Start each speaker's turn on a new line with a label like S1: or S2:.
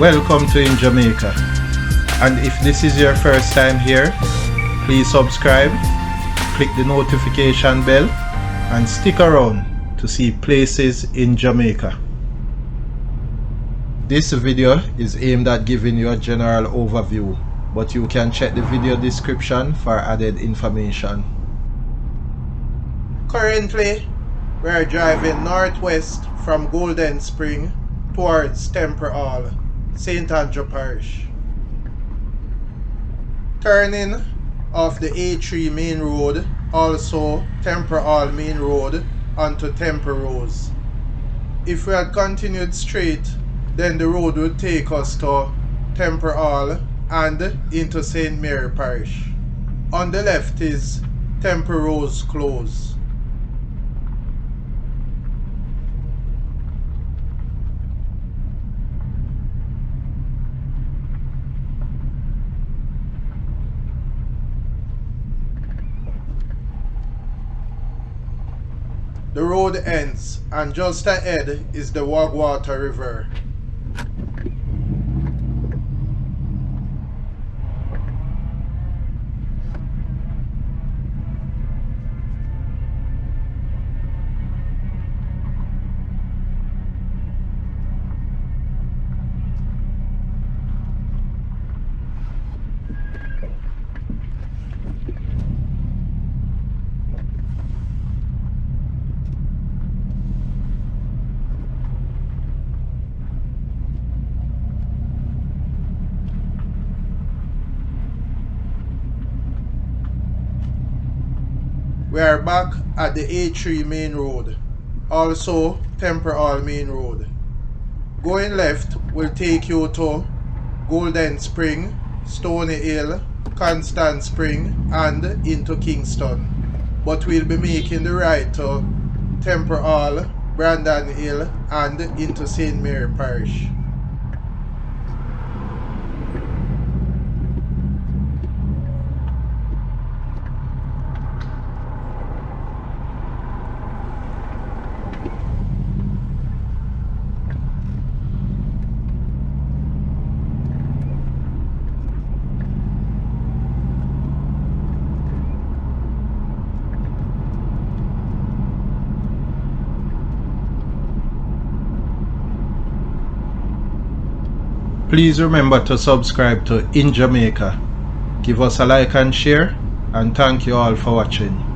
S1: Welcome to InJamaica, and if this is your first time here, please subscribe, click the notification bell and stick around to see places in Jamaica. This video is aimed at giving you a general overview, but you can check the video description for added information. Currently, we are driving northwest from Golden Spring towards Temple Hall, St Mary Parish. Turning off the A3 main road, also Temple Hall main road onto Temple Rose. If we had continued straight, then the road would take us to Temple Hall and into St Mary Parish. On the left is Temple Rose Close. The road ends, and just ahead is the Wag Water River. We are back at the A3 main road, also Temple Hall main road. Going left will take you to Golden Spring, Stony Hill, Kingston Spring and into Kingston. But we'll be making the right to Temple Hall, Brandon Hill and into St Mary Parish. Please remember to subscribe to InJamaica. Give us a like and share, and thank you all for watching.